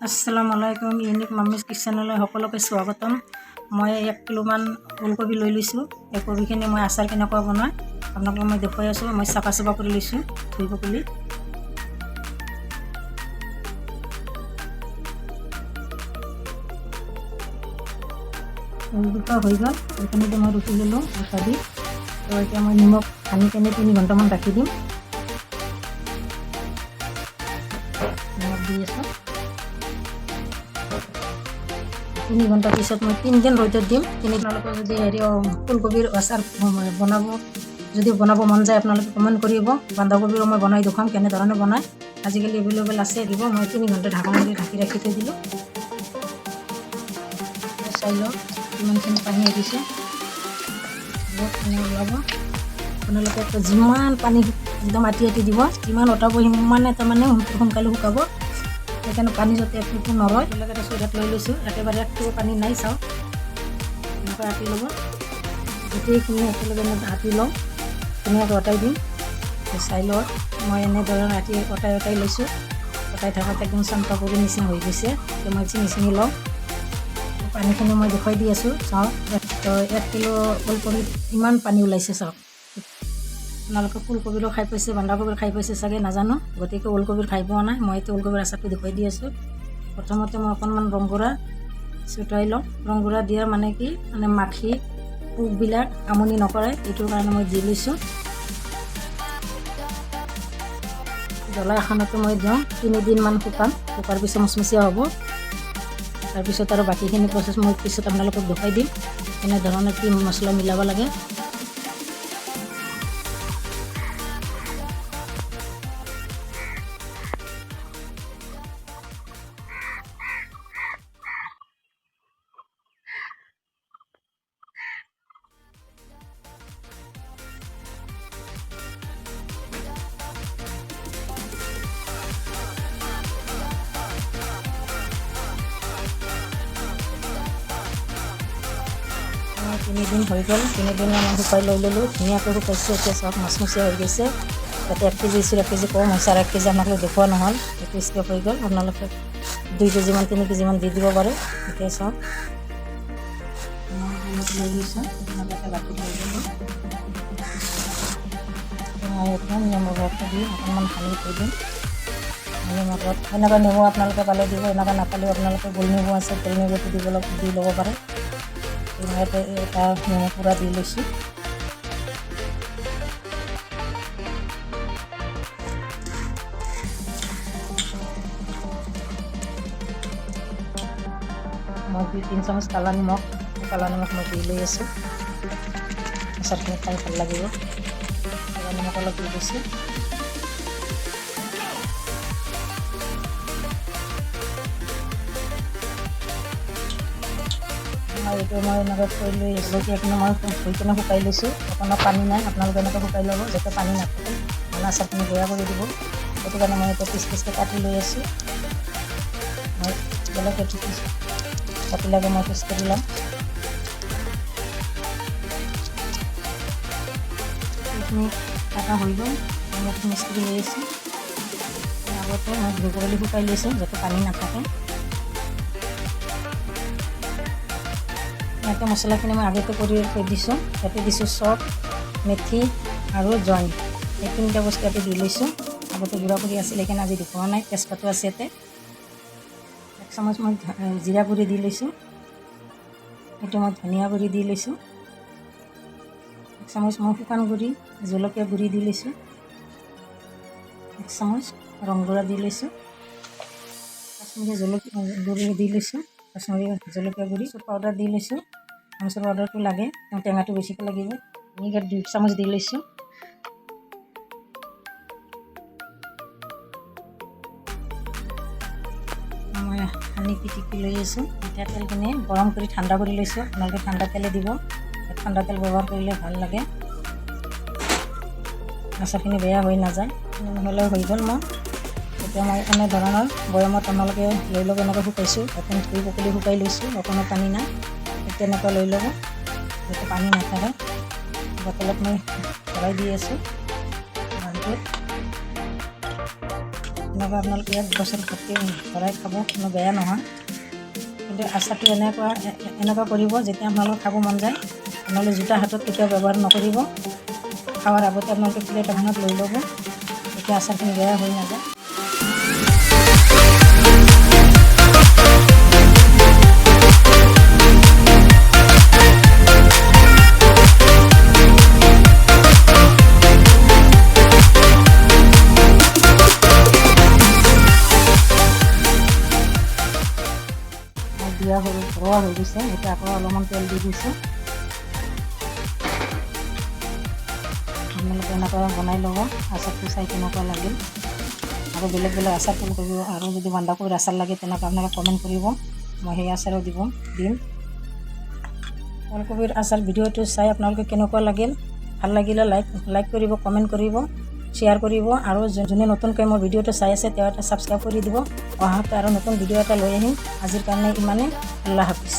আসসালামু আলাইকুম ইউনিক মাম্মিজ কিচেনলৈ সকলোকে স্বাগতম। মই 1 কিলোমান ওলকবি লৈ লৈছোঁ। এই কবিখিনি মই আচাৰ কেনেকুৱা বনাই আপোনালোকক মই দেখুৱাই আছোঁ। মই চাফা কৰি লৈছোঁ ধুই পখালি। দুটা হৈ গ'ল, এইখিনিতে মই ৰুকি ল'লোঁ আটা দি। তো এতিয়া মই নিমখ সানি কেনে 3 ঘণ্টামান ৰাখি দিম। নিমখ দি আছোঁ। 3 ঘণ্টা পিছত মই 3 দিন ৰ'দত দিম। আপোনালোকে যদি ফুলকবিৰ আচাৰ বনাব মন যায় আপোনালোকে কমেণ্ট কৰিব। বন্ধাকবিৰো মই বনাই দেখুৱাম কেনেধৰণে বনায়। আজিকালি এভেইলেবল আছে দিব। মই 3 ঘণ্টা ঢাকন দি ঢাকি ৰাখি থৈ দিলোঁ। চাই লওঁ কিমানখিনি পানী আহিছে। পানী ওলাব। আপোনালোকে যিমান পানী একদম আটি দিব, যিমান অটাব সিমানে তাৰমানে সোনকালে শুকাব। সেইকাৰণে পানী যাতে একটু নৰয়। বেলেগ এটা চৌকাত লৈ লৈছোঁ। একেবাৰে একটু পানী নাই চাওক। এনেকৈ আটি ল'ব। গোটেইখিনি একেলগে আটি লওঁ, ধুনীয়াকৈ অটাই দিম। চাই লওঁ মই এনেধৰণে অটাই লৈছোঁ। অটাই থকাত একদম চাম্পা কৰি নিচিনা হৈ গৈছে। এতিয়া মই চিঙি লওঁ। পানীখিনি মই দেখুৱাই দি আছোঁ চাওক। 1 কিলো ওলকবিত ইমান পানী ওলাইছে চাওক। আপোনালোকে ফুলকবিৰো খাই পাইছে, বন্ধাকবিৰ খাই পাইছে চাগে নাজানো। গতিকে ওলকবিৰ খাই পোৱা নাই। মই এতিয়া ওলকবিৰ আচাৰটো দেখুৱাই দি আছোঁ। প্ৰথমতে মই অকণমান ৰংগুড়া ছটিয়াই লওঁ। ৰংগুড়া দিয়াৰ মানে কি মাখি পোকবিলাক আমনি নকৰে, এইটোৰ কাৰণে মই দি লৈছোঁ। জ্বলা এখনতো মই দিওঁ 3 দিনমান শুকাম। শুকাৰ পিছত মচমচীয়া হ'ব। তাৰপিছত আৰু বাকীখিনি প্ৰচেছ মই পিছত আপোনালোকক দেখুৱাই দিম এনেধৰণে কি মছলা মিলাব লাগে। তিনি দিন হৈ গ'ল। 3 দিন মই শুকাই লৈ ল'লোঁ। ধুনীয়াকৈ শুকাইছে। এতিয়া চাওক মচমচীয়া হৈ গৈছে। তাতে 1 কেজি আছিল, 1 কেজি কম হৈছে আৰু 1 কেজি আপোনালোকে দেখুওৱা নহ'ল। এইটো স্কেপ হৈ গ'ল। আপোনালোকে 2 কেজিমান 3 কেজিমান দি দিব পাৰে। এতিয়া চাওক লৈ লৈছোঁ। আপোনালোকে বাতি লৈ ল'লোঁ। মই একদম নেমুৰ ৰসটো দি অকণমান সানি থৈ দিম। নেমুৰ ৰস এনেকুৱা নেমু আপোনালোকে পালে দিব, এনেকুৱা নাপালেও আপোনালোকে গোল নেমু আছে, গোল নেমুটো দি ল'ব পাৰে। এটা নেমু পুৰা দি লৈছোঁ। মই 2-3 চামুচ কালা নিমখ মই দি লৈ আছোঁ। আচাৰখিনি খাই ভাল লাগিব। কালা নিমখ অলপ দি লৈছোঁ। এইটো মই এনেকৈ থৈ লৈ জলকীয়াখিনি মই ধুই কিনে শুকাই লৈছোঁ। অকণমান পানী নাই। আপোনালোকে এনেকৈ শুকাই ল'ব যাতে পানী নাথাকে। মানে আচাৰখিনি বেয়া কৰি দিব। সেইটো কাৰণে মই এতিয়া পিচকৈ কাটি লৈ আছোঁ। মই জলকীয়া কাটিলাকে মই পিচ কৰি ল'ম। এইখিনি কাটা হৈ গ'ল। মই মিক্স কৰি লৈ আছোঁ। আগতে মই ধুই পখালি শুকাই লৈছোঁ যাতে পানী নাথাকে। ইয়াতে মছলাখিনি মই আগতে কৰি থৈ দিছোঁ। ইয়াতে দিছোঁ চফ, মেথি আৰু জইন। এই 3টা বস্তু ইয়াতে দি লৈছোঁ। আগতে গুড়া কৰি আছিলে সেইকাৰণে আজি দেখুওৱা নাই। তেজপাতো আছে ইয়াতে। 1 চামুচ মই জিৰা গুড়ি দি লৈছোঁ। এইটো মই ধনিয়া গুড়ি দি লৈছোঁ। 1 চামুচ মই শুকান গুড়ি জলকীয়া গুড়ি দি লৈছোঁ। 1 চামুচ ৰংগুড়া দি লৈছোঁ। কাশ্মীৰী জলকীয়া গুড়ি দি লৈছোঁ। কাশ্মীৰী জলকীয়া গুড়ি পাউডাৰ দি লৈছোঁ। আমচুৰ পাউডাৰটো লাগে, টেঙাটো বেছিকৈ লাগিব। ভিনেগাৰ 2 চামুচ দি লৈছোঁ। মই সানি পিটিকি লৈ আছোঁ। এতিয়া তেলখিনি গৰম কৰি ঠাণ্ডা কৰি লৈছোঁ। আপোনালোকে ঠাণ্ডা তেলে দিব। ঠাণ্ডা তেল ব্যৱহাৰ কৰিলে ভাল লাগে। আচাৰখিনি বেয়া হৈ নাযায়। নহ'লে হৈ গ'ল মোৰ। এতিয়া মই এনেধৰণৰ বৈয়ামত আপোনালোকে লৈ ল'ব। এনেকৈ শুকাইছোঁ। এখন ধুই পখালি শুকাই লৈছোঁ। অকণো পানী নাই। তেনেকুৱা লৈ ল'ব যাতে পানী নাথাকে। বটলত মই ভৰাই দি আছোঁ। এনেকুৱা আপোনালোকে 1 বছৰ ভৰাই খাব, কোনো বেয়া নহয়। কিন্তু আচাৰটো এনেকুৱা কৰিব যেতিয়া আপোনালোকে খাব মন যায়, নহ'লে জোতা হাতত কেতিয়াও ব্যৱহাৰ নকৰিব। খাৱাৰ আগতে আপোনালোকে প্লেট এখনত লৈ ল'ব, তেতিয়া আচাৰখিনি বেয়া হৈ নাযায়। দিয়া ৰৱা হৈ গৈছে, এতিয়া আকৌ অলপমান তেল দি দিছোঁ। আপোনালোকে এনেকুৱা বনাই ল'ব, আচাৰটো চাই কেনেকুৱা লাগিল। আৰু বেলেগ বেলেগ আচাৰ কৰিব, আৰু যদি বন্ধাকবিৰ আচাৰ লাগে তেনেকৈ আপোনালোকে কমেণ্ট কৰিব, মই সেই আচাৰো দিম। ওলকবিৰ আচাৰ ভিডিঅ'টো চাই আপোনালোকে কেনেকুৱা লাগিল, ভাল লাগিলে লাইক কৰিব, কমেণ্ট কৰিব, শ্বেয়াৰ কৰিব, আৰু যোনে নতুনকৈ মোৰ ভিডিঅ'টো চাই আছে তেওঁ এটা ছাবস্ক্ৰাইব কৰি দিব। অহা সপ্তাহত আৰু নতুন ভিডিঅ' এটা লৈ আহিম। আজিৰ কাৰণে ইমানেই। আল্লাহ হাফিজ।